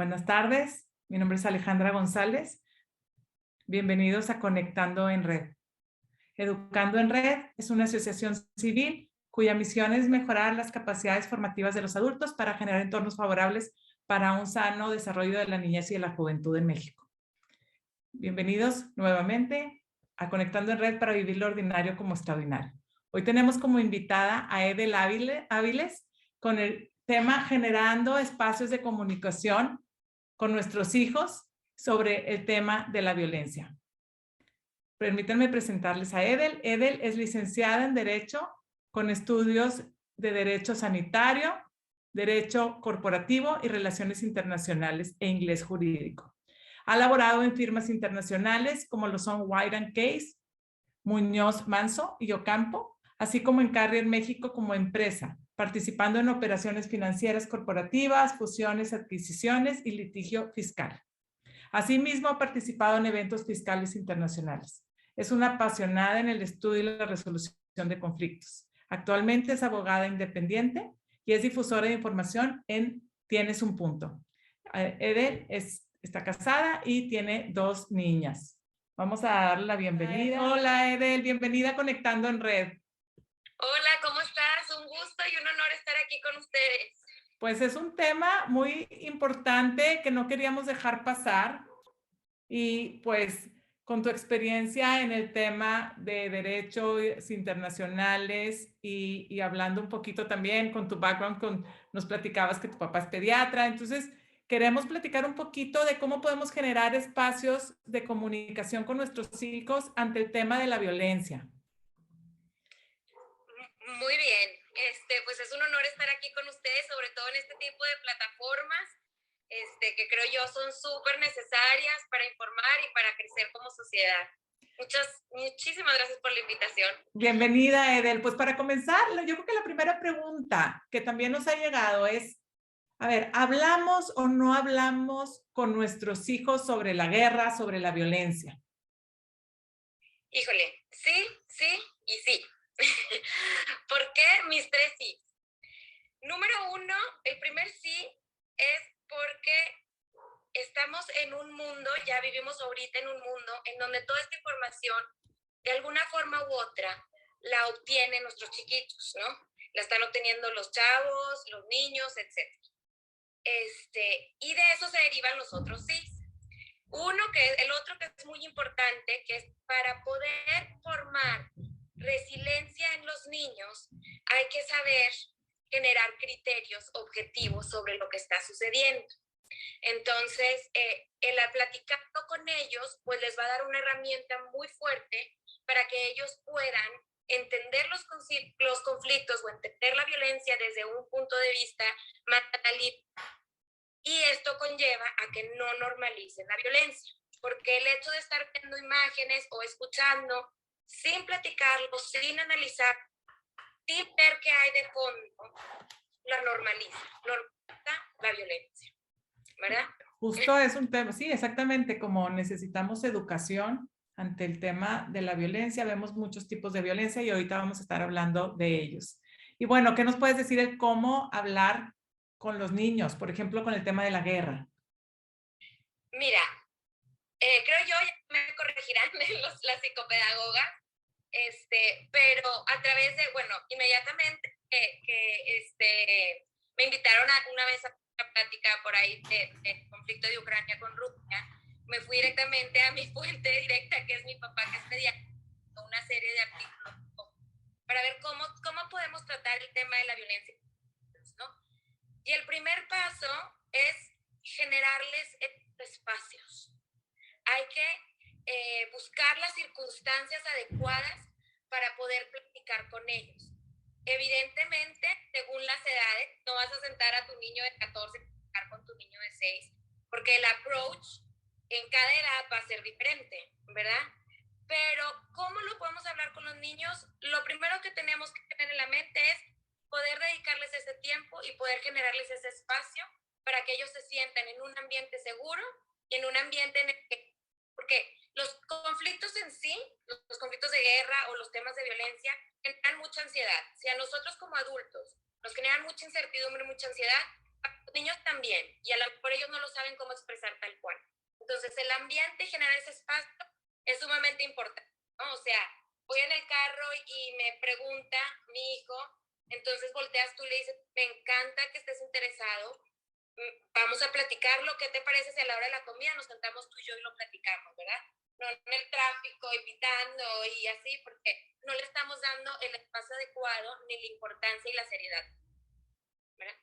Buenas tardes, mi nombre es Alejandra González. Bienvenidos a Conectando en Red. Educando en Red es una asociación civil cuya misión es mejorar las capacidades formativas de los adultos para generar entornos favorables para un sano desarrollo de la niñez y de la juventud en México. Bienvenidos nuevamente a Conectando en Red para vivir lo ordinario como extraordinario. Hoy tenemos como invitada a Edel Áviles con el tema Generando espacios de comunicación con nuestros hijos sobre el tema de la violencia. Permítanme presentarles a Edel. Edel es licenciada en Derecho con estudios de Derecho Sanitario, Derecho Corporativo y Relaciones Internacionales e Inglés Jurídico. Ha laborado en firmas internacionales como lo son White & Case, Muñoz Manso y Ocampo, así como en Carrier México como empresa, participando en operaciones financieras corporativas, fusiones, adquisiciones y litigio fiscal. Asimismo, ha participado en eventos fiscales internacionales. Es una apasionada en el estudio y la resolución de conflictos. Actualmente es abogada independiente y es difusora de información en Tienes un Punto. Edel está casada y tiene 2 niñas. Vamos a darle la bienvenida. Hola, Edel, bienvenida a Conectando en Red. Hola, ¿cómo estás? Un gusto y un honor estar aquí con ustedes. Pues es un tema muy importante que no queríamos dejar pasar y pues con tu experiencia en el tema de derechos internacionales y hablando un poquito también con tu background, nos platicabas que tu papá es pediatra, entonces queremos platicar un poquito de cómo podemos generar espacios de comunicación con nuestros hijos ante el tema de la violencia. Muy bien, pues es un honor estar aquí con ustedes, sobre todo en este tipo de plataformas, que creo yo son súper necesarias para informar y para crecer como sociedad. Muchísimas gracias por la invitación. Bienvenida, Edel. Pues para comenzar, yo creo que la primera pregunta que también nos ha llegado es, a ver, ¿hablamos o no hablamos con nuestros hijos sobre la guerra, sobre la violencia? Híjole, sí, sí y sí. ¿Por qué mis 3 sí? Número 1, el primer sí es porque estamos en un mundo, ya vivimos ahorita en un mundo en donde toda esta información, de alguna forma u otra, la obtienen nuestros chiquitos, ¿no? La están obteniendo los chavos, los niños, etc. Y de eso se derivan los otros sí. El otro que es muy importante, que es para poder formar resiliencia en los niños, hay que saber generar criterios objetivos sobre lo que está sucediendo. Entonces, el platicando con ellos, pues les va a dar una herramienta muy fuerte para que ellos puedan entender los conflictos o entender la violencia desde un punto de vista materialista. Y esto conlleva a que no normalicen la violencia, porque el hecho de estar viendo imágenes o escuchando, sin platicarlo, sin analizar, sin ver qué hay de fondo, la normaliza la violencia, ¿verdad? Justo es un tema, sí, exactamente, como necesitamos educación ante el tema de la violencia, vemos muchos tipos de violencia y ahorita vamos a estar hablando de ellos. Y bueno, ¿qué nos puedes decir de cómo hablar con los niños, por ejemplo, con el tema de la guerra? Mira, creo yo, ya me corregirán las psicopedagogas, pero a través de, bueno, inmediatamente me invitaron una vez a una plática por ahí del conflicto de Ucrania con Rusia, me fui directamente a mi fuente directa, que es mi papá, que es pediatra, una serie de artículos para ver cómo podemos tratar el tema de la violencia, ¿no? Y el primer paso es generarles espacios. Hay que buscar las circunstancias adecuadas para poder platicar con ellos. Evidentemente, según las edades, no vas a sentar a tu niño de 14 a platicar con tu niño de 6, porque el approach en cada edad va a ser diferente, ¿verdad? Pero, ¿cómo lo podemos hablar con los niños? Lo primero que tenemos que tener en la mente es poder dedicarles ese tiempo y poder generarles ese espacio para que ellos se sientan en un ambiente seguro y en un ambiente en el que, porque los conflictos en sí, los conflictos de guerra o los temas de violencia generan mucha ansiedad. Si a nosotros como adultos nos generan mucha incertidumbre, mucha ansiedad, niños también, y a lo mejor ellos no lo saben cómo expresar tal cual. Entonces, el ambiente, generar ese espacio, es sumamente importante, ¿no? O sea, voy en el carro y me pregunta mi hijo, entonces volteas tú y le dices, me encanta que estés interesado, vamos a platicarlo, ¿qué te parece si a la hora de la comida nos sentamos tú y yo y lo platicamos, ¿verdad? No en el tráfico y pitando y así, porque no le estamos dando el espacio adecuado ni la importancia y la seriedad, ¿verdad?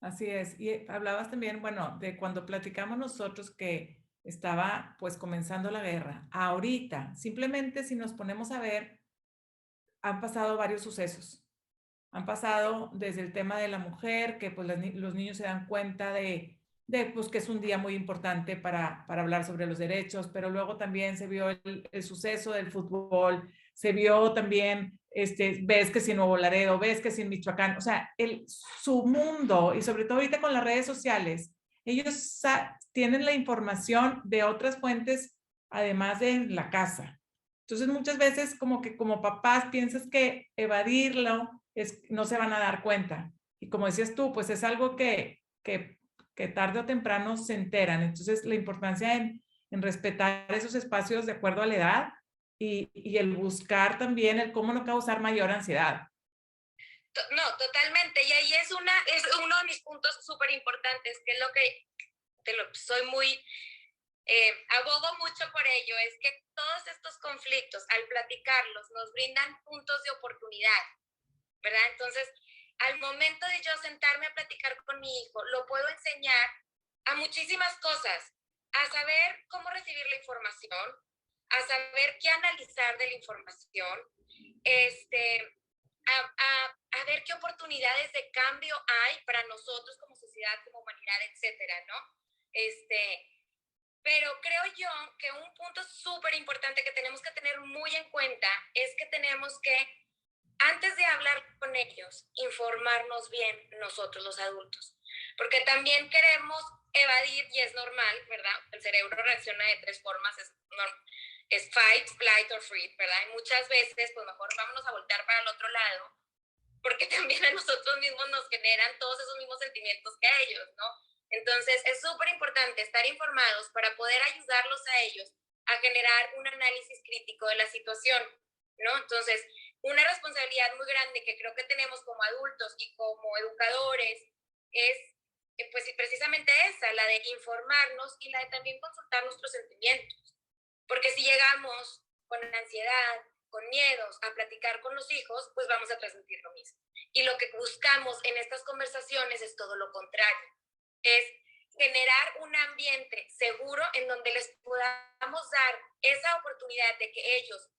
Así es. Y hablabas también, bueno, de cuando platicamos nosotros que estaba pues comenzando la guerra. Ahorita, simplemente si nos ponemos a ver, han pasado varios sucesos. Han pasado desde el tema de la mujer, que pues los niños se dan cuenta de pues, que es un día muy importante para hablar sobre los derechos, pero luego también se vio el suceso del fútbol, se vio también, ves que si en Nuevo Laredo, ves que si en Michoacán, o sea, su mundo, y sobre todo ahorita con las redes sociales, ellos tienen la información de otras fuentes, además de la casa. Entonces muchas veces como que como papás piensas que evadirlo no se van a dar cuenta. Y como decías tú, pues es algo que tarde o temprano se enteran. Entonces la importancia en respetar esos espacios de acuerdo a la edad y el buscar también el cómo no causar mayor ansiedad. No, totalmente. Y ahí es uno de mis puntos súper importantes, que es lo que soy muy abogo mucho por ello, es que todos estos conflictos, al platicarlos, nos brindan puntos de oportunidad, ¿verdad? Entonces, al momento de yo sentarme a platicar con mi hijo, lo puedo enseñar a muchísimas cosas, a saber cómo recibir la información, a saber qué analizar de la información, a ver qué oportunidades de cambio hay para nosotros como sociedad, como humanidad, etcétera, ¿no? Pero creo yo que un punto súper importante que tenemos que tener muy en cuenta es que tenemos que, antes de hablar con ellos, informarnos bien nosotros los adultos. Porque también queremos evadir, y es normal, ¿verdad? El cerebro reacciona de tres formas, es fight, flight or freeze, ¿verdad? Y muchas veces, pues mejor vámonos a voltear para el otro lado, porque también a nosotros mismos nos generan todos esos mismos sentimientos que a ellos, ¿no? Entonces, es súper importante estar informados para poder ayudarlos a ellos a generar un análisis crítico de la situación, ¿no? Entonces, una responsabilidad muy grande que creo que tenemos como adultos y como educadores es, pues, precisamente esa, la de informarnos y la de también consultar nuestros sentimientos. Porque si llegamos con ansiedad, con miedos a platicar con los hijos, pues vamos a transmitir lo mismo. Y lo que buscamos en estas conversaciones es todo lo contrario, es generar un ambiente seguro en donde les podamos dar esa oportunidad de que ellos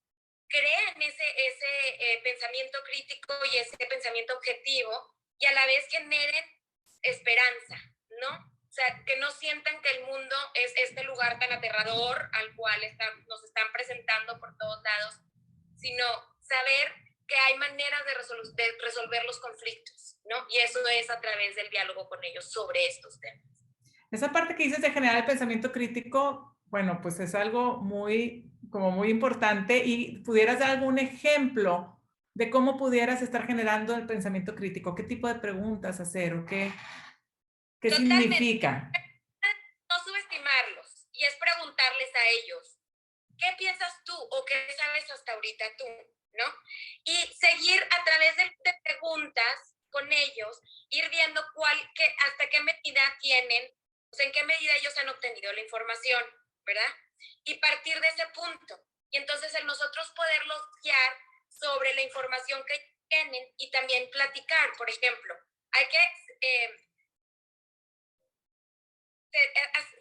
creen ese pensamiento crítico y ese pensamiento objetivo y a la vez generen esperanza, ¿no? O sea, que no sientan que el mundo es este lugar tan aterrador al cual nos están presentando por todos lados, sino saber que hay maneras de resolver los conflictos, ¿no? Y eso es a través del diálogo con ellos sobre estos temas. Esa parte que dices de generar el pensamiento crítico, bueno, pues es algo como muy importante y pudieras dar algún ejemplo de cómo pudieras estar generando el pensamiento crítico, qué tipo de preguntas hacer o qué Totalmente. significa. No subestimarlos y es preguntarles a ellos, ¿qué piensas tú o qué sabes hasta ahorita tú? ¿No? Y seguir a través de preguntas con ellos, ir viendo hasta qué medida tienen, o sea, en qué medida ellos han obtenido la información, ¿verdad? Y partir de ese punto. Y entonces el nosotros poderlos guiar sobre la información que tienen y también platicar, por ejemplo. Hay que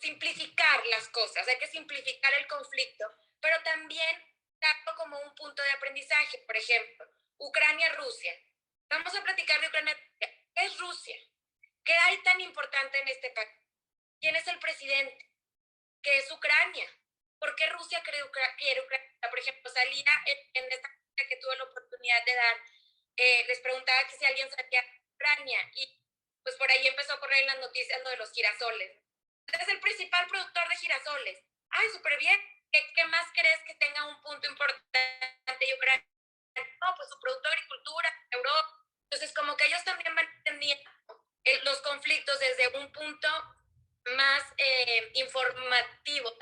simplificar las cosas, hay que simplificar el conflicto, pero también darlo como un punto de aprendizaje. Por ejemplo, Ucrania-Rusia. Vamos a platicar de Ucrania-Rusia. ¿Qué es Rusia? ¿Qué hay tan importante en este país? ¿Quién es el presidente? ¿Qué es Ucrania? ¿Por qué Rusia quiere Ucrania? Por ejemplo, salía en esta que tuve la oportunidad de dar, les preguntaba que si alguien salía de Ucrania y pues por ahí empezó a correr en las noticias lo de los girasoles. Es el principal productor de girasoles. Ay, súper bien. ¿Qué más crees que tenga un punto importante de Ucrania? No, pues su producto de agricultura, Europa. Entonces, como que ellos también van entendiendo los conflictos desde un punto más informativo,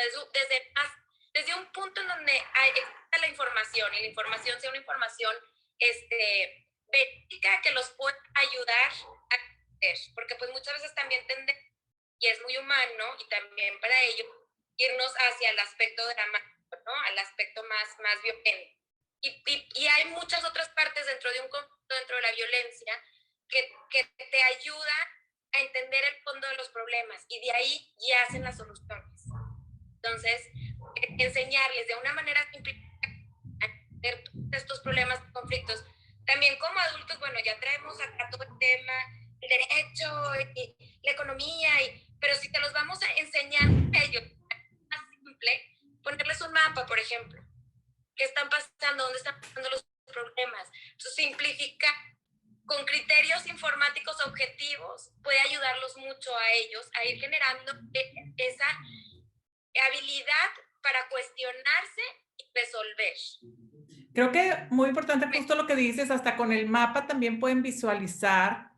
desde un punto en donde exista la información y la información sea una información verídica que los pueda ayudar a crecer, porque pues muchas veces también tendemos, y es muy humano, y también para ello, irnos hacia el aspecto dramático, ¿no? Al aspecto más violento. Y hay muchas otras partes dentro de un conflicto, dentro de la violencia, que te ayuda a entender el fondo de los problemas, y de ahí ya hacen las soluciones. Entonces, enseñarles de una manera simple a entender estos problemas y conflictos. También como adultos, bueno, ya traemos acá todo el tema, el derecho y la economía, pero si te los vamos a enseñar a ellos, más simple, ponerles un mapa, por ejemplo. ¿Qué están pasando? ¿Dónde están pasando los problemas? Entonces, simplificar con criterios informáticos objetivos puede ayudarlos mucho a ellos a ir generando esa habilidad para cuestionarse y resolver. Creo que muy importante justo lo que dices, hasta con el mapa también pueden visualizar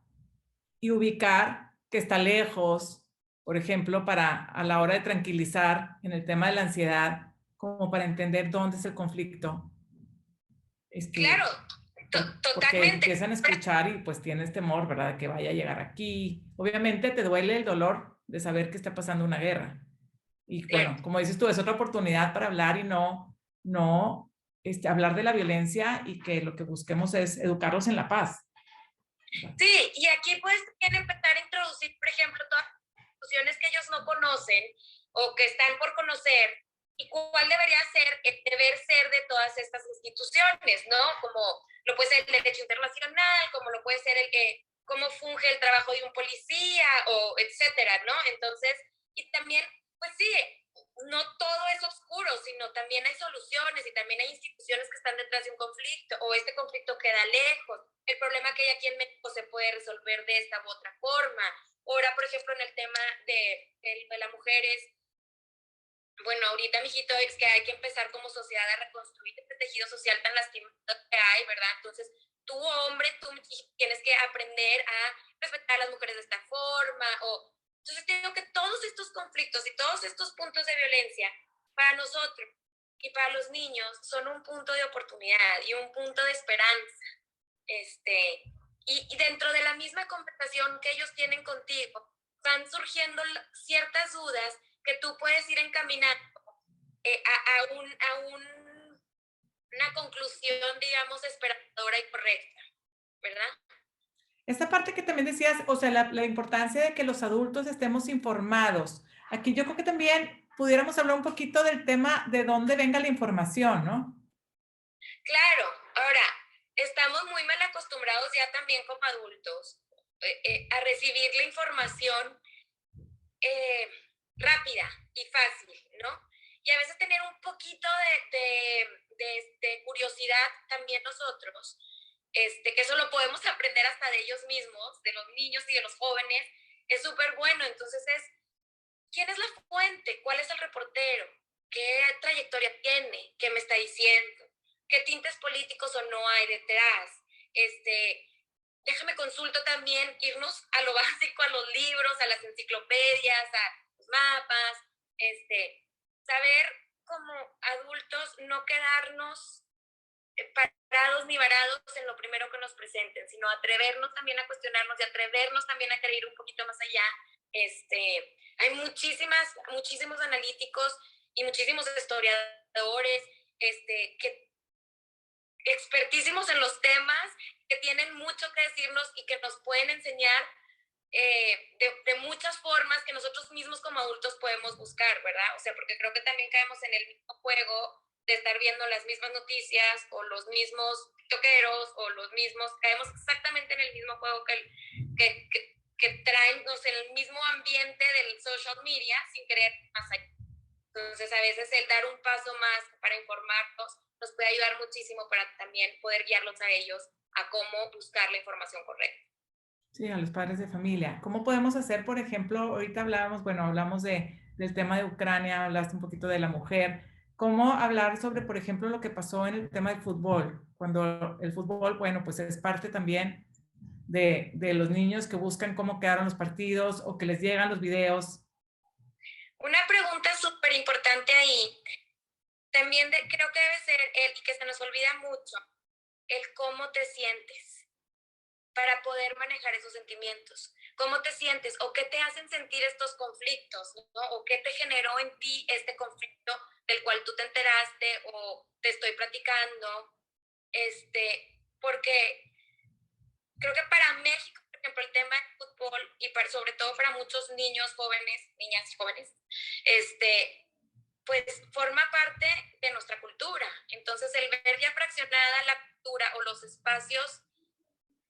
y ubicar que está lejos, por ejemplo, para a la hora de tranquilizar en el tema de la ansiedad, como para entender dónde es el conflicto. Claro, porque totalmente. empiezan a escuchar y pues tienes temor, ¿verdad? De que vaya a llegar aquí. Obviamente te duele el dolor de saber que está pasando una guerra. Y bueno, como dices tú, es otra oportunidad para hablar y no hablar de la violencia, y que lo que busquemos es educarlos en la paz. Sí, y aquí puedes también empezar a introducir, por ejemplo, todas las instituciones que ellos no conocen o que están por conocer, y cuál debería ser el deber ser de todas estas instituciones, ¿no? Como lo puede ser el derecho internacional, como lo puede ser cómo funge el trabajo de un policía, o etcétera, ¿no? Entonces, y también, pues sí, no todo es oscuro, sino también hay soluciones y también hay instituciones que están detrás de un conflicto, o este conflicto queda lejos. El problema que hay aquí en México se puede resolver de esta u otra forma. Ahora, por ejemplo, en el tema de las mujeres, bueno, ahorita, mijito, es que hay que empezar como sociedad a reconstruir este tejido social tan lastimado que hay, ¿verdad? Entonces, tú, hombre, tú tienes que aprender a respetar a las mujeres de esta forma, entonces tengo que todos estos conflictos y todos estos puntos de violencia para nosotros y para los niños son un punto de oportunidad y un punto de esperanza. Y dentro de la misma conversación que ellos tienen contigo, van surgiendo ciertas dudas que tú puedes ir encaminando a una conclusión, digamos, esperanzadora y correcta, ¿verdad? Esta parte que también decías, o sea, la importancia de que los adultos estemos informados. Aquí yo creo que también pudiéramos hablar un poquito del tema de dónde venga la información, ¿no? Claro, ahora, estamos muy mal acostumbrados ya también como adultos a recibir la información rápida y fácil, ¿no? Y a veces tener un poquito de curiosidad también nosotros, que eso lo podemos aprender hasta de ellos mismos, de los niños y de los jóvenes, es súper bueno. Entonces ¿quién es la fuente? ¿Cuál es el reportero? ¿Qué trayectoria tiene? ¿Qué me está diciendo? ¿Qué tintes políticos o no hay detrás? Déjame consulto también, irnos a lo básico, a los libros, a las enciclopedias, a los mapas, saber como adultos no quedarnos parados ni varados en lo primero que nos presenten, sino atrevernos también a cuestionarnos y atrevernos también a querer ir un poquito más allá. Hay muchísimos analíticos y muchísimos historiadores que expertísimos en los temas, que tienen mucho que decirnos y que nos pueden enseñar de muchas formas que nosotros mismos como adultos podemos buscar, ¿verdad? O sea, porque creo que también caemos en el mismo juego de estar viendo las mismas noticias o los mismos toqueros o los mismos, caemos exactamente en el mismo juego que traen, no sé, el mismo ambiente del social media sin querer más allá. Entonces, a veces el dar un paso más para informarnos nos puede ayudar muchísimo para también poder guiarlos a ellos a cómo buscar la información correcta. Sí, a los padres de familia. ¿Cómo podemos hacer, por ejemplo, ahorita hablábamos, bueno, hablamos del tema de Ucrania, hablaste un poquito de la mujer, cómo hablar sobre, por ejemplo, lo que pasó en el tema del fútbol, cuando el fútbol, bueno, pues es parte también de los niños que buscan cómo quedaron los partidos o que les llegan los videos? Una pregunta súper importante ahí, también creo que debe ser y que se nos olvida mucho, el cómo te sientes para poder manejar esos sentimientos. ¿Cómo te sientes o qué te hacen sentir estos conflictos, ¿no? O qué te generó en ti este conflicto del cual tú te enteraste o te estoy platicando? Porque creo que para México, por ejemplo, el tema del fútbol y sobre todo para muchos niños jóvenes, niñas y jóvenes, pues forma parte de nuestra cultura. Entonces, el ver ya fraccionada la cultura o los espacios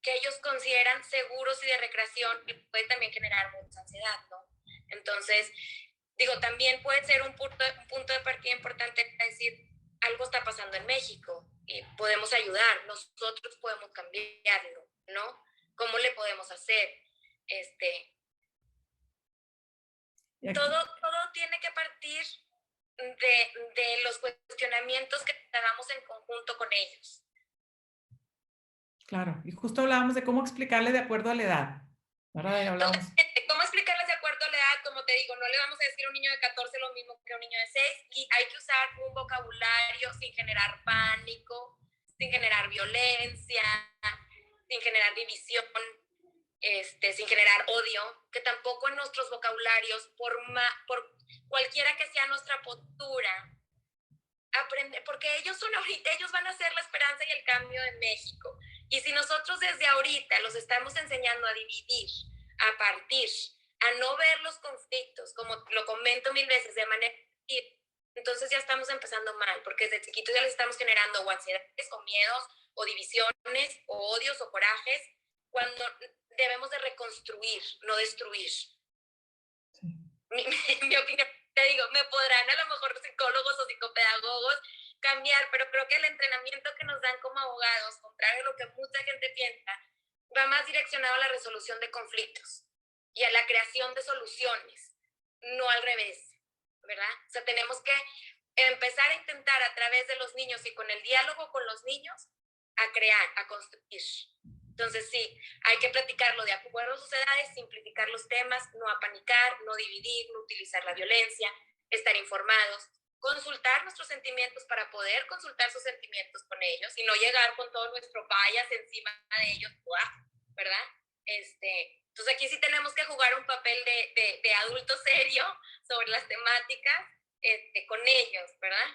que ellos consideran seguros y de recreación puede también generar mucha ansiedad, ¿no? Entonces, digo, también puede ser un punto de partida importante para decir, algo está pasando en México y podemos ayudar, nosotros podemos cambiarlo, ¿no? ¿Cómo le podemos hacer? Todo tiene que partir de los cuestionamientos que hagamos en conjunto con ellos. Claro, y justo hablábamos de cómo explicarle de acuerdo a la edad. ¿Verdad? Hablábamos. ¿Cómo explicarles de acuerdo a la edad? Como te digo, no le vamos a decir a un niño de 14 lo mismo que a un niño de 6 y hay que usar un vocabulario sin generar pánico, sin generar violencia, sin generar división, sin generar odio, que tampoco en nuestros vocabularios, por cualquiera que sea nuestra postura, aprender, porque ellos van a ser la esperanza y el cambio de México. Y si nosotros desde ahorita los estamos enseñando a dividir, a partir, a no ver los conflictos, como lo comento mil veces, de manera, entonces ya estamos empezando mal, porque desde chiquitos ya les estamos generando o ansiedades, o miedos, o divisiones, o odios, o corajes, cuando debemos de reconstruir, no destruir. Sí. Mi opinión, te digo, me podrán a lo mejor psicólogos o psicopedagogos cambiar, pero creo que el entrenamiento que nos dan como abogados, contrario a lo que mucha gente piensa, va más direccionado a la resolución de conflictos y a la creación de soluciones, no al revés, ¿verdad? O sea, tenemos que empezar a intentar a través de los niños y con el diálogo con los niños a crear, a construir. Entonces sí, hay que platicarlo de acuerdo a sus edades, simplificar los temas, no apanicar, no dividir, no utilizar la violencia, estar informados, consultar nuestros sentimientos para poder consultar sus sentimientos con ellos y no llegar con todo nuestro bias encima de ellos, ¿verdad? Entonces aquí sí tenemos que jugar un papel de adulto serio sobre las temáticas con ellos, ¿verdad?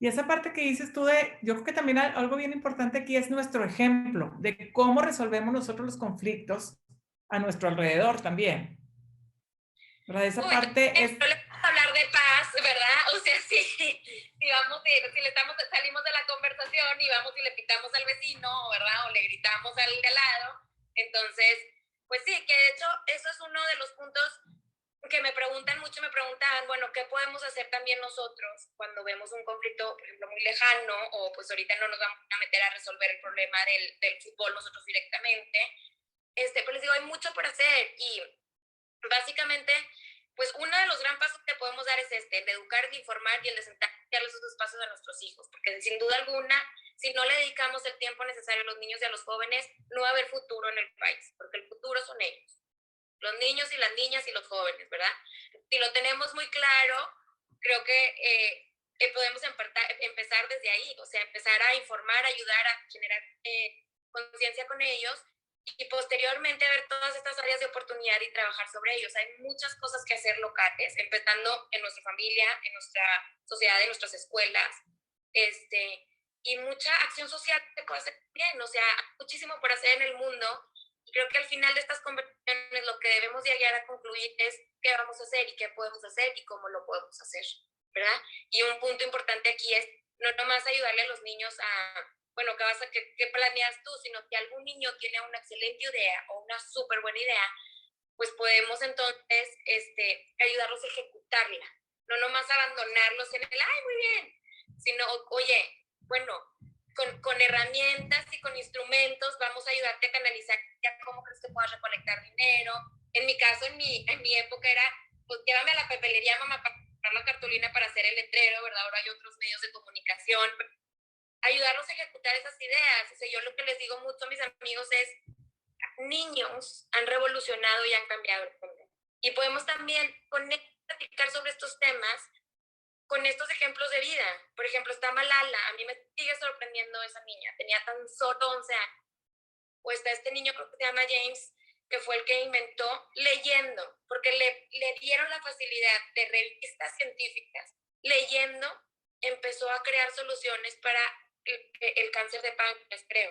Y esa parte que dices tú yo creo que también algo bien importante aquí es nuestro ejemplo de cómo resolvemos nosotros los conflictos a nuestro alrededor también. ¿Verdad? Esa parte es... No le vamos a hablar de paz, ¿verdad? O sea, si salimos de la conversación y vamos y le pitamos al vecino, ¿verdad? O le gritamos al de al lado, entonces, pues sí, que de hecho eso es uno de los puntos que me preguntaban, bueno, ¿qué podemos hacer también nosotros cuando vemos un conflicto, por ejemplo, muy lejano, o pues ahorita no nos vamos a meter a resolver el problema del fútbol nosotros directamente? Pues les digo, hay mucho por hacer y básicamente, pues uno de los gran pasos que podemos dar es el de educar, de informar y el de sentarles esos espacios a nuestros hijos, porque sin duda alguna, si no le dedicamos el tiempo necesario a los niños y a los jóvenes, no va a haber futuro en el país, porque el futuro son ellos. Los niños y las niñas y los jóvenes, ¿verdad? Si lo tenemos muy claro, creo que podemos empezar desde ahí, o sea, empezar a informar, ayudar a generar conciencia con ellos y posteriormente ver todas estas áreas de oportunidad y trabajar sobre ellos. Hay muchas cosas que hacer locales, empezando en nuestra familia, en nuestra sociedad, en nuestras escuelas, y mucha acción social que puede hacer bien, o sea, hay muchísimo por hacer en el mundo. Y creo que al final de estas conversaciones lo que debemos llegar a concluir es qué vamos a hacer y qué podemos hacer y cómo lo podemos hacer, ¿verdad? Y un punto importante aquí es no nomás ayudarle a los niños a, bueno, ¿qué planeas tú? Sino que algún niño tiene una excelente idea o una súper buena idea, pues podemos entonces ayudarlos a ejecutarla. No nomás abandonarlos en el, ay, muy bien, sino, oye, bueno, con herramientas y con instrumentos vamos a ayudarte a canalizar cómo crees que puedas recolectar dinero. En mi caso, en mi época era, pues llévame a la papelería, mamá, para comprar la cartulina para hacer el letrero, ¿verdad? Ahora hay otros medios de comunicación. Ayudarlos a ejecutar esas ideas. O sea, yo lo que les digo mucho a mis amigos es, niños han revolucionado y han cambiado el mundo. Y podemos también platicar sobre estos temas con estos ejemplos de vida. Por ejemplo, está Malala, a mí me sigue sorprendiendo esa niña, tenía tan solo 11 años. O está este niño, creo que se llama James, que fue el que inventó leyendo, porque le dieron la facilidad de revistas científicas. Leyendo, empezó a crear soluciones para el cáncer de páncreas, creo.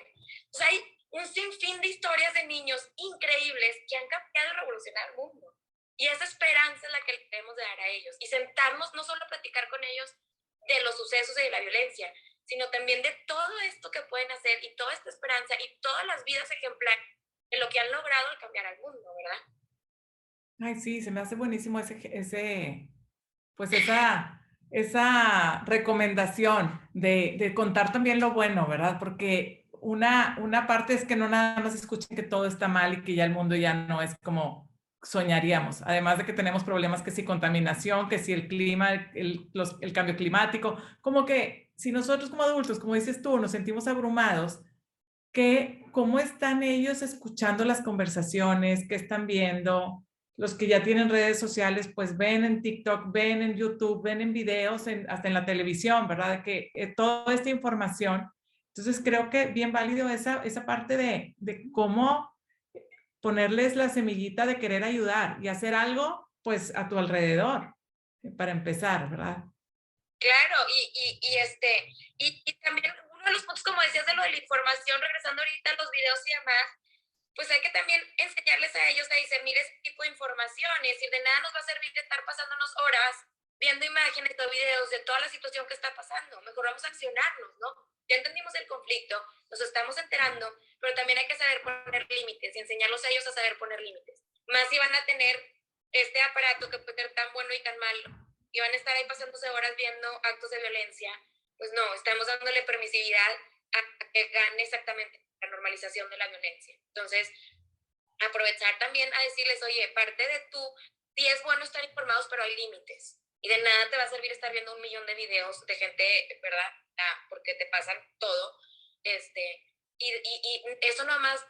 O sea, hay un sinfín de historias de niños increíbles que han cambiado y revolucionado el mundo. Y esa esperanza es la que le debemos de dar a ellos. Y sentarnos no solo a platicar con ellos de los sucesos y de la violencia, sino también de todo esto que pueden hacer y toda esta esperanza y todas las vidas ejemplares de lo que han logrado al cambiar al mundo, ¿verdad? Ay, sí, se me hace buenísimo pues esa recomendación de contar también lo bueno, ¿verdad? Porque una parte es que no nada más escuchen que todo está mal y que ya el mundo ya no es como soñaríamos. Además de que tenemos problemas que si contaminación, que si el clima, el cambio climático, como que si nosotros como adultos, como dices tú, nos sentimos abrumados, cómo están ellos escuchando las conversaciones, qué están viendo. Los que ya tienen redes sociales, pues ven en TikTok, ven en YouTube, ven en videos, hasta en la televisión, ¿verdad? Que toda esta información. Entonces creo que bien válido esa parte de cómo ponerles la semillita de querer ayudar y hacer algo, pues a tu alrededor, para empezar, ¿verdad? Claro, y también uno de los puntos, como decías, de lo de la información, regresando ahorita a los videos y demás, pues hay que también enseñarles a ellos a discernir ese tipo de información y decir, de nada nos va a servir de estar pasándonos horas viendo imágenes o videos de toda la situación que está pasando. Mejor vamos a accionarnos, ¿no? Ya entendimos el conflicto, nos estamos enterando, pero también hay que saber poner límites y enseñarlos a ellos a saber poner límites. Más si van a tener este aparato que puede ser tan bueno y tan malo y van a estar ahí pasándose horas viendo actos de violencia, pues no, estamos dándole permisividad a que gane exactamente la normalización de la violencia. Entonces, aprovechar también a decirles, oye, parte de tú, sí es bueno estar informados, pero hay límites. Y de nada te va a servir estar viendo 1 millón de videos de gente, ¿verdad? Porque te pasan todo. Y eso nomás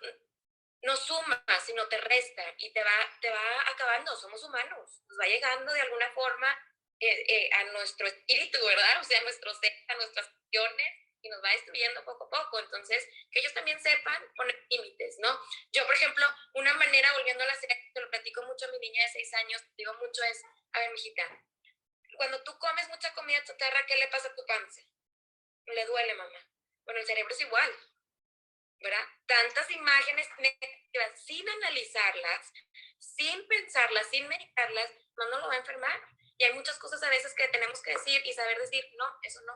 no suma, sino te resta y te va acabando. Somos humanos. Nos va llegando de alguna forma a nuestro espíritu, ¿verdad? O sea, a nuestro ser, a nuestras acciones y nos va destruyendo poco a poco. Entonces, que ellos también sepan poner límites, ¿no? Yo, por ejemplo, una manera, volviendo a la serie, te lo platico mucho a mi niña de 6 años, digo mucho es, a ver, mijita, cuando tú comes mucha comida chatarra, ¿qué le pasa a tu panza? Le duele, mamá. Bueno, el cerebro es igual, ¿verdad? Tantas imágenes negativas, sin analizarlas, sin pensarlas, sin meditarlas, no lo va a enfermar. Y hay muchas cosas a veces que tenemos que decir y saber decir, no, eso no,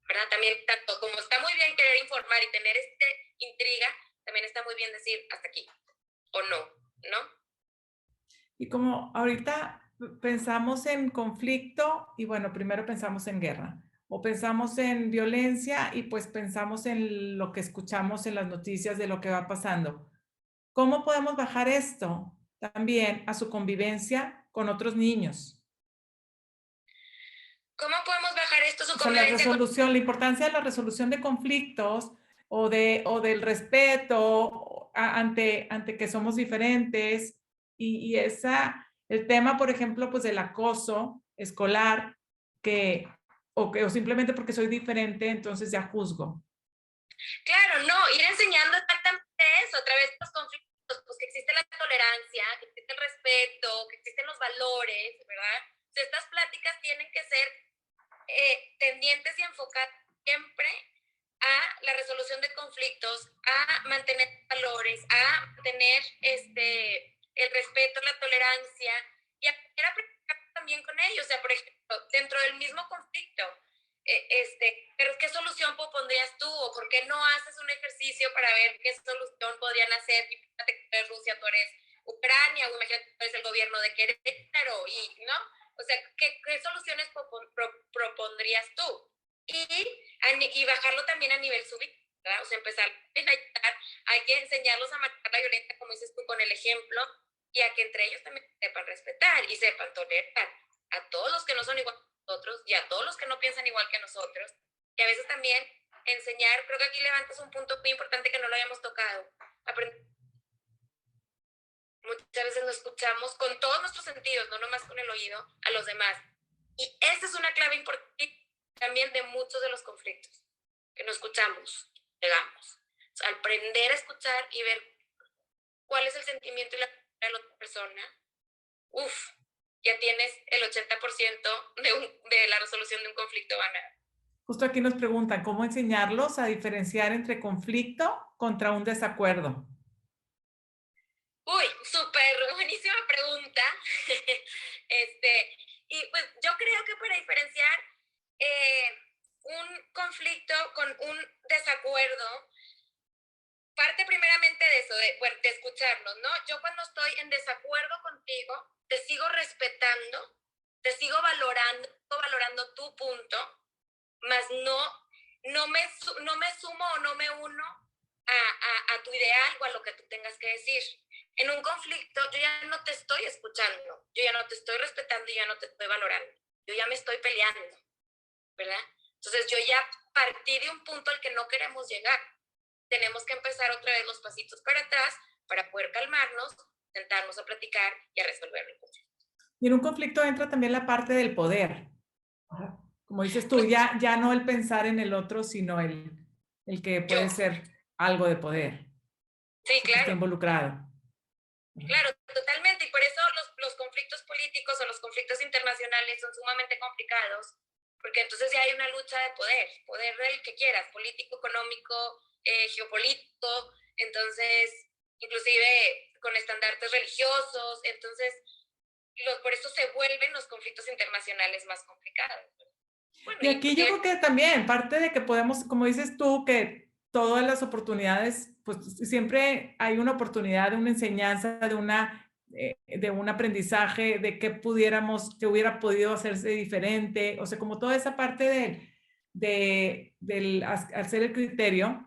¿verdad? También, tanto como está muy bien querer informar y tener intriga, también está muy bien decir hasta aquí, o no, ¿no? Y como ahorita pensamos en conflicto y bueno, primero pensamos en guerra o pensamos en violencia y pues pensamos en lo que escuchamos en las noticias de lo que va pasando. ¿Cómo podemos bajar esto también a su convivencia con otros niños? ¿Cómo podemos bajar esto a su O sea, la convivencia con... resolución, la importancia de la resolución de conflictos o del respeto ante que somos diferentes y el tema, por ejemplo, pues del acoso escolar o simplemente porque soy diferente, entonces ya juzgo. Claro, no, ir enseñando exactamente eso a través de los conflictos, pues que existe la tolerancia, que existe el respeto, que existen los valores, ¿verdad? O sea, estas pláticas tienen que ser tendientes y enfocadas siempre a la resolución de conflictos, a mantener valores, a mantener el respeto, la tolerancia y aprender a practicar también con ellos. O sea, por ejemplo, dentro del mismo conflicto, pero ¿qué solución pondrías tú? ¿O por qué no haces un ejercicio para ver qué solución podrían hacer? Imagínate que eres Rusia, tú eres Ucrania, o imagínate que eres el gobierno de Querétaro, y, ¿no? O sea, ¿qué soluciones propondrías tú? Y bajarlo también a nivel subjetivo, ¿verdad? O sea, empezar a ayudar, hay que enseñarlos a manejar la violencia, como dices tú, con el ejemplo, y a que entre ellos también sepan respetar y sepan tolerar a todos los que no son igual que nosotros y a todos los que no piensan igual que nosotros. Y a veces también enseñar, creo que aquí levantas un punto muy importante que no lo habíamos tocado, aprender Muchas veces no escuchamos con todos nuestros sentidos, no nomás con el oído, a los demás. Y esa es una clave importante también de muchos de los conflictos, que no escuchamos, llegamos. O sea, aprender a escuchar y ver cuál es el sentimiento y la de la otra persona, uff, ya tienes el 80% de la resolución de un conflicto ganado. Justo aquí nos preguntan, ¿cómo enseñarlos a diferenciar entre conflicto contra un desacuerdo? Uy, súper buenísima pregunta. Y pues yo creo que para diferenciar un conflicto con un desacuerdo, parte primeramente de eso, de escucharnos, ¿no? Yo cuando estoy en desacuerdo contigo, te sigo respetando, te sigo valorando tu punto, más no me sumo o no me uno a tu ideal o a lo que tú tengas que decir. En un conflicto yo ya no te estoy escuchando, yo ya no te estoy respetando, yo ya no te estoy valorando, yo ya me estoy peleando, ¿verdad? Entonces yo ya partí de un punto al que no queremos llegar. Tenemos que empezar otra vez los pasitos para atrás para poder calmarnos, sentarnos a platicar y a resolver el conflicto. Y en un conflicto entra también la parte del poder. Como dices tú, Pues ya no el pensar en el otro, sino el que yo, puede ser algo de poder, sí, que está claro. involucrado. Claro, totalmente. Y por eso los conflictos políticos o los conflictos internacionales son sumamente complicados, porque entonces ya hay una lucha de poder del que quieras, político, económico, geopolítico, entonces, inclusive con estandartes religiosos. Entonces, por eso se vuelven los conflictos internacionales más complicados. Bueno, Y aquí yo creo inclusive, que también parte de que podemos, como dices tú, que todas las oportunidades, pues siempre hay una oportunidad de una enseñanza, de un aprendizaje, de qué pudiéramos, que hubiera podido hacerse diferente, o sea, como toda esa parte del hacer el criterio,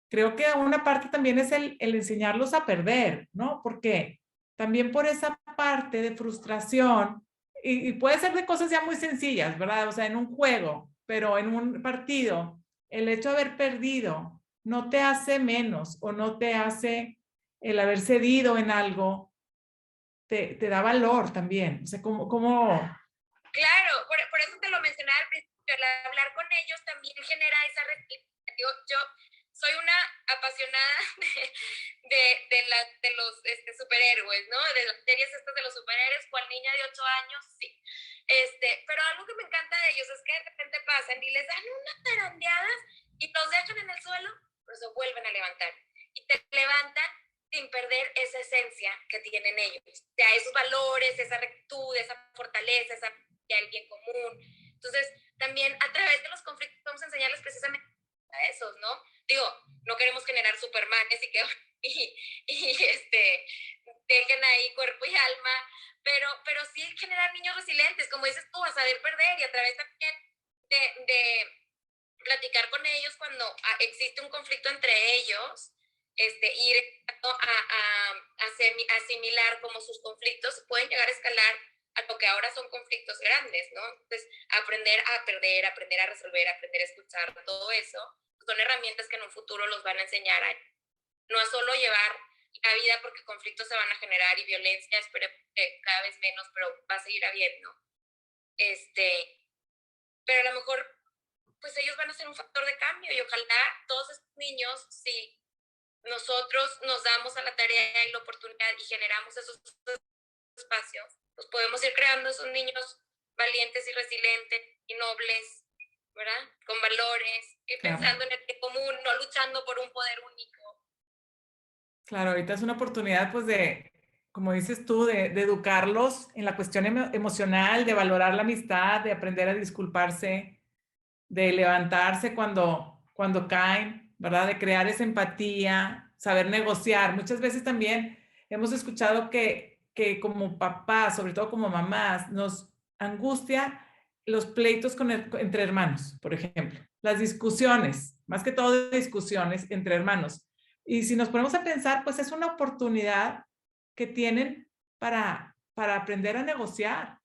creo que una parte también es el enseñarlos a perder, ¿no? Porque también por esa parte de frustración, y puede ser de cosas ya muy sencillas, ¿verdad? O sea, en un juego, pero en un partido, el hecho de haber perdido no te hace menos o no te hace el haber cedido en algo, te da valor también. O sea, claro, por eso te lo mencionaba al principio, el hablar con ellos también genera esa respuesta. Yo soy una apasionada de los superhéroes, ¿no? De las series estas de los superhéroes, cual niña de 8 años, sí. Pero algo que me encanta de ellos es que de repente pasan y les dan unas tarandeadas y los dejan en el suelo, pero se vuelven a levantar. Y te levantan sin perder esa esencia que tienen ellos. O sea, esos valores, esa rectitud, esa fortaleza, esa el bien común. Entonces, también a través de los conflictos vamos a enseñarles precisamente a esos, ¿no? Digo, no queremos generar supermanes y dejen ahí cuerpo y alma, pero sí generar niños resilientes, como dices tú, a saber perder y a través también de platicar con ellos cuando existe un conflicto entre ellos, ir a asimilar como sus conflictos pueden llegar a escalar a lo que ahora son conflictos grandes, ¿no? Entonces, aprender a perder, aprender a resolver, aprender a escuchar, todo eso, son herramientas que en un futuro los van a enseñar a no a solo llevar la vida porque conflictos se van a generar y violencia, espero que cada vez menos, pero va a seguir habiendo. Pero a lo mejor pues ellos van a ser un factor de cambio y ojalá todos estos niños, si nosotros nos damos a la tarea y la oportunidad y generamos esos espacios, pues podemos ir creando esos niños valientes y resilientes y nobles, ¿verdad? Con valores, y claro, pensando en el bien común, no luchando por un poder único. claro, ahorita es una oportunidad, pues, como dices tú, de educarlos en la cuestión emocional, de valorar la amistad, de aprender a disculparse, de levantarse cuando caen, ¿verdad? De crear esa empatía, saber negociar. Muchas veces también hemos escuchado que como papás, sobre todo como mamás, nos angustia los pleitos entre hermanos, por ejemplo. Las discusiones, más que todo discusiones entre hermanos. Y si nos ponemos a pensar, pues es una oportunidad que tienen para aprender a negociar,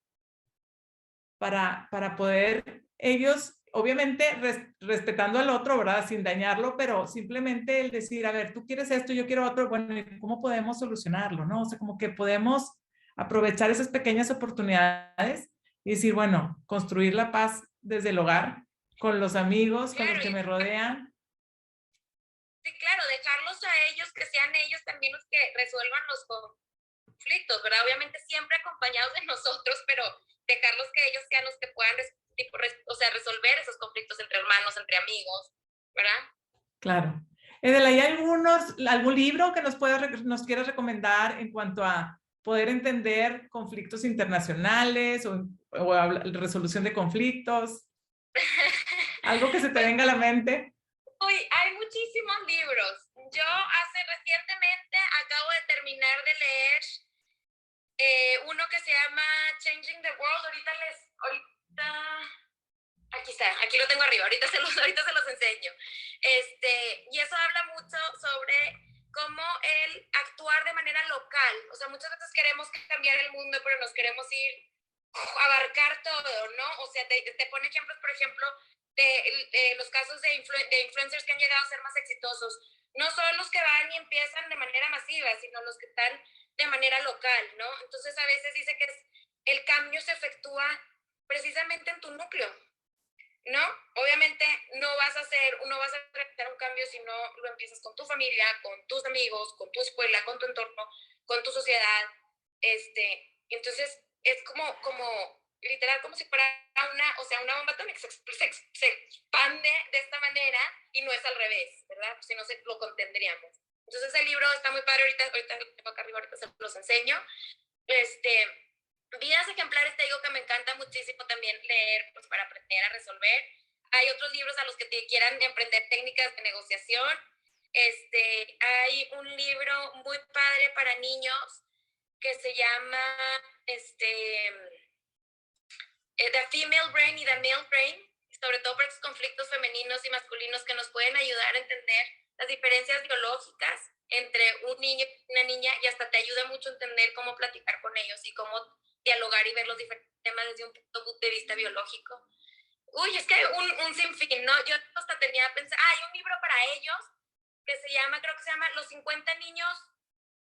para poder ellos obviamente respetando al otro, ¿verdad? Sin dañarlo, pero simplemente el decir, a ver, tú quieres esto, yo quiero otro, bueno, ¿cómo podemos solucionarlo, no? O sea, como que podemos aprovechar esas pequeñas oportunidades y decir, bueno, construir la paz desde el hogar, con los amigos, con los Claro, que me rodean. sí, claro, dejarlos a ellos, que sean ellos también los que resuelvan los conflictos, ¿verdad? Obviamente siempre acompañados de nosotros, pero dejarlos que ellos sean los que puedan, o sea, resolver esos conflictos entre hermanos, entre amigos, ¿verdad? Claro. Edel, ¿hay algún libro que nos quieras recomendar en cuanto a poder entender conflictos internacionales o resolución de conflictos? ¿Algo que se te Pues, venga a la mente? uy, hay muchísimos libros. Yo recientemente acabo de terminar de leer uno que se llama Changing the World. Aquí está, aquí lo tengo arriba, ahorita se los enseño. Y eso habla mucho sobre cómo el actuar de manera local. O sea, muchas veces queremos cambiar el mundo, pero nos queremos ir a abarcar todo, ¿no? O sea, te pone ejemplos, por ejemplo, de los casos de influencers que han llegado a ser más exitosos. No son los que van y empiezan de manera masiva, sino los que están de manera local, ¿no? Entonces a veces dice que el cambio se efectúa precisamente en tu núcleo, ¿no? Obviamente no vas a realizar un cambio si no lo empiezas con tu familia, con tus amigos, con tu escuela, con tu entorno, con tu sociedad. Entonces es como literal como si fuera una bomba atómica, se expande de esta manera y no es al revés, ¿verdad? Si no lo contendríamos. Entonces el libro está muy padre, ahorita lo tengo acá arriba, ahorita se los enseño. Vidas ejemplares, te digo que me encanta muchísimo también leer, pues para aprender a resolver. Hay otros libros a los que te quieran emprender técnicas de negociación. Hay un libro muy padre para niños que se llama The Female Brain y The Male Brain, sobre todo por esos conflictos femeninos y masculinos que nos pueden ayudar a entender las diferencias biológicas entre un niño y una niña, y hasta te ayuda mucho a entender cómo platicar con ellos y cómo dialogar y ver los diferentes temas desde un punto de vista biológico. Uy, es que hay un sinfín, ¿no? Yo hasta tenía pensado, hay un libro para ellos que creo que se llama Los 50 niños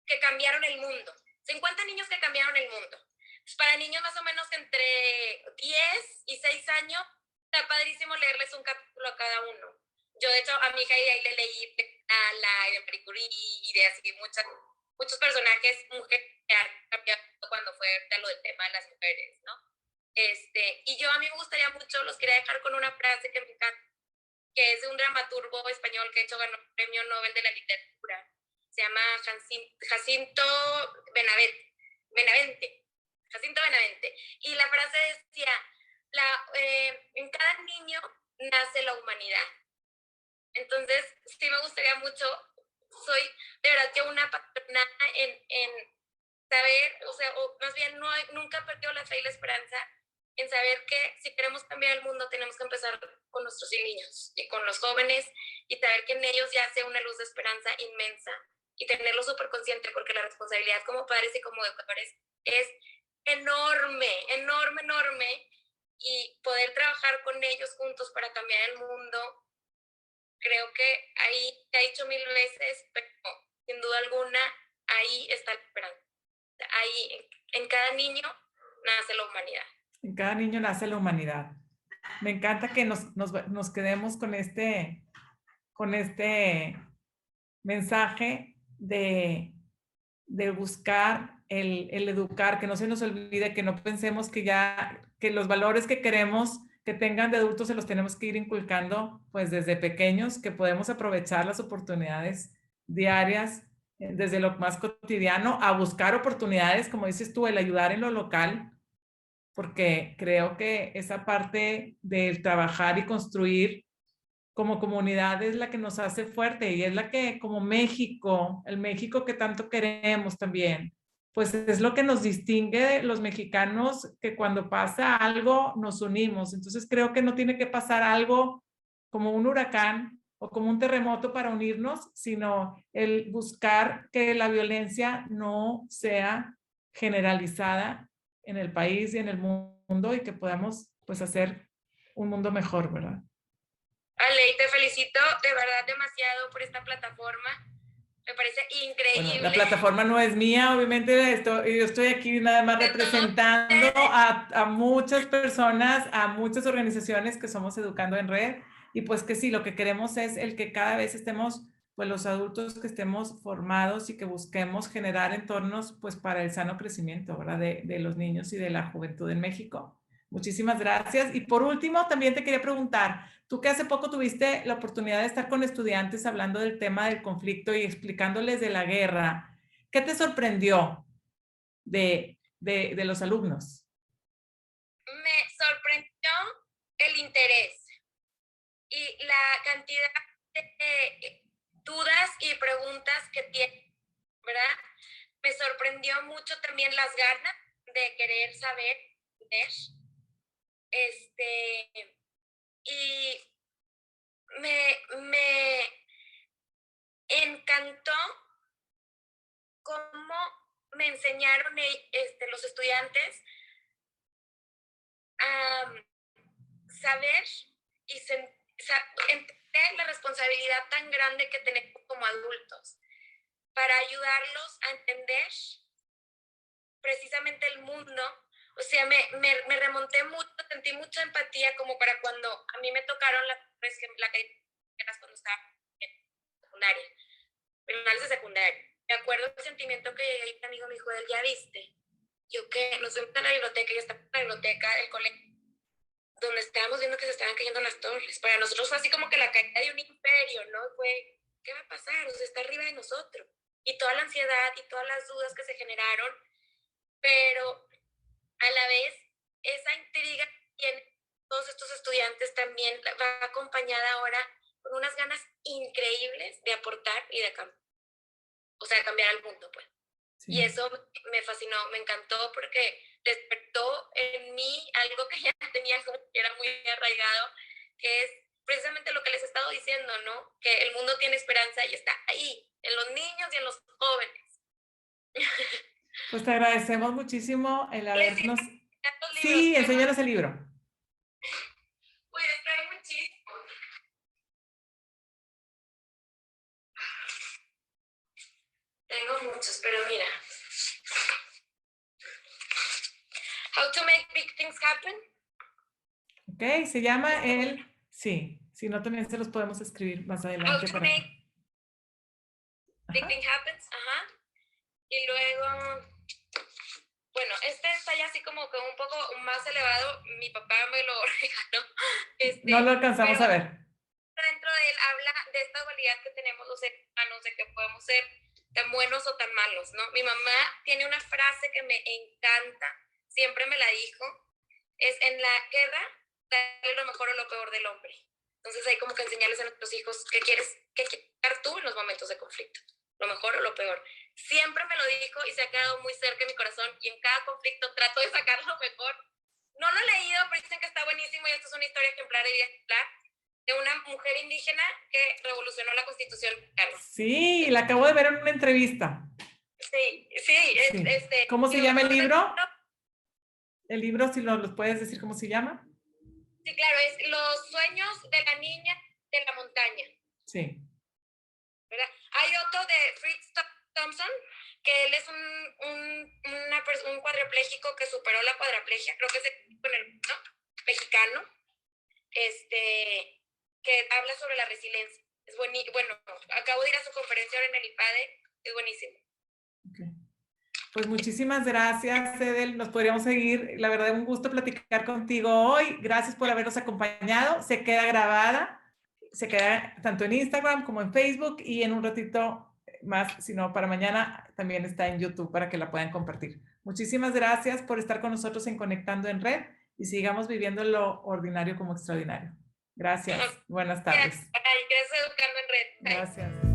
que cambiaron el mundo. 50 niños que cambiaron el mundo. Pues para niños más o menos entre 10 y 6 años, está padrísimo leerles un capítulo a cada uno. Yo, de hecho, a mi hija ahí le leí de Nala y de Marie Curie y de así muchos personajes mujeres que han cambiado cuando fue lo del tema de las mujeres, ¿no? Y yo a mí me gustaría mucho, los quería dejar con una frase que me encanta, que es de un dramaturgo español que de hecho ganó el Premio Nobel de la Literatura. Se llama Jacinto Benavente. Jacinto Benavente. Y la frase decía, en cada niño nace la humanidad. Entonces, sí me gustaría mucho, soy de verdad que una patrona en saber, o más bien nunca he perdido la fe y la esperanza en saber que si queremos cambiar el mundo tenemos que empezar con nuestros niños y con los jóvenes y saber que en ellos ya hace una luz de esperanza inmensa y tenerlo súper consciente, porque la responsabilidad como padres y como educadores es enorme, enorme, enorme, y poder trabajar con ellos juntos para cambiar el mundo, creo que ahí te he dicho 1000 veces, pero sin duda alguna ahí está la esperanza. Ahí en cada niño nace la humanidad. En cada niño nace la humanidad. Me encanta que nos quedemos con este mensaje de buscar el educar, que no se nos olvide, que no pensemos que los valores que queremos que tengan de adultos se los tenemos que ir inculcando pues desde pequeños, que podemos aprovechar las oportunidades diarias desde lo más cotidiano a buscar oportunidades, como dices tú, el ayudar en lo local, porque creo que esa parte del trabajar y construir como comunidad es la que nos hace fuerte y es la que como México, el México que tanto queremos también, pues es lo que nos distingue de los mexicanos, que cuando pasa algo nos unimos. Entonces creo que no tiene que pasar algo como un huracán o como un terremoto para unirnos, sino el buscar que la violencia no sea generalizada en el país y en el mundo y que podamos pues hacer un mundo mejor, ¿verdad? Ale, y te felicito de verdad demasiado por esta plataforma. Me parece increíble. Bueno, la plataforma no es mía, obviamente yo estoy aquí nada más representando a muchas personas, a muchas organizaciones que somos Educando en Red, y pues que sí, lo que queremos es el que cada vez estemos, pues los adultos que estemos formados y que busquemos generar entornos pues para el sano crecimiento, ¿verdad? De los niños y de la juventud en México. Muchísimas gracias. Y por último, también te quería preguntar, tú que hace poco tuviste la oportunidad de estar con estudiantes hablando del tema del conflicto y explicándoles de la guerra, ¿qué te sorprendió de los alumnos? Me sorprendió el interés y la cantidad de dudas y preguntas que tienen, ¿verdad? Me sorprendió mucho también las ganas de querer saber, ver, y me encantó cómo me enseñaron los estudiantes a saber y entender la responsabilidad tan grande que tenemos como adultos para ayudarlos a entender precisamente el mundo. O sea, me remonté mucho, sentí mucha empatía como para cuando a mí me tocaron la caída cuando estaba en secundaria, finales de secundaria. Me acuerdo del sentimiento que llegué y un amigo me dijo, ¿ya viste? Yo que nos fuimos a la biblioteca y estaba en la biblioteca del colegio, donde estábamos viendo que se estaban cayendo las torres. Para nosotros fue así como que la caída de un imperio, ¿no? Fue, ¿qué va a pasar? O sea, está arriba de nosotros. Y toda la ansiedad y todas las dudas que se generaron, pero a la vez esa intriga que tienen todos estos estudiantes también va acompañada ahora con unas ganas increíbles de aportar y de cambiar al mundo, pues. Sí. Y eso me fascinó, me encantó porque despertó en mí algo que ya tenía, que era muy arraigado, que es precisamente lo que les he estado diciendo, ¿no? Que el mundo tiene esperanza y está ahí, en los niños y en los jóvenes. Pues te agradecemos muchísimo el habernos... Sí, enséñanos el libro. Pues trae muchísimo. Tengo muchos, pero mira. How to make big things happen. Ok, se llama el... Sí, si no también se los podemos escribir más adelante. How to make big things happen, ajá. Y luego, bueno, este está ya así como que un poco más elevado. Mi papá me lo regaló. No lo alcanzamos a ver. Dentro de él habla de esta dualidad que tenemos los seres humanos, de que podemos ser tan buenos o tan malos, ¿no? Mi mamá tiene una frase que me encanta, siempre me la dijo, es en la guerra, darle lo mejor o lo peor del hombre. Entonces hay como que enseñarles a nuestros hijos qué quieres dar tú en los momentos de conflicto, lo mejor o lo peor. Siempre me lo dijo y se ha quedado muy cerca de mi corazón y en cada conflicto trato de sacar lo mejor. No lo he leído, pero dicen que está buenísimo y esto es una historia ejemplar y ejemplar de una mujer indígena que revolucionó la Constitución mexicana. Sí, la acabo de ver en una entrevista. Sí. ¿Cómo se llama el libro? El libro, si los puedes decir cómo se llama. Sí, claro, es Los sueños de la niña de la montaña. Sí. ¿Verdad? Hay otro de Fritz Thompson, que él es un cuadripléjico que superó la cuadraplegia, creo que es mexicano, que habla sobre la resiliencia. Es bueno, acabo de ir a su conferencia ahora en el IPADE, es buenísimo. Okay. Pues muchísimas gracias, Edel. Nos podríamos seguir. La verdad, un gusto platicar contigo hoy. Gracias por habernos acompañado. Se queda grabada. Se queda tanto en Instagram como en Facebook y en un ratito más, si no para mañana, también está en YouTube para que la puedan compartir. Muchísimas gracias por estar con nosotros en Conectando en Red y sigamos viviendo lo ordinario como extraordinario. Gracias. Buenas tardes. Gracias, Educando en Red. Gracias.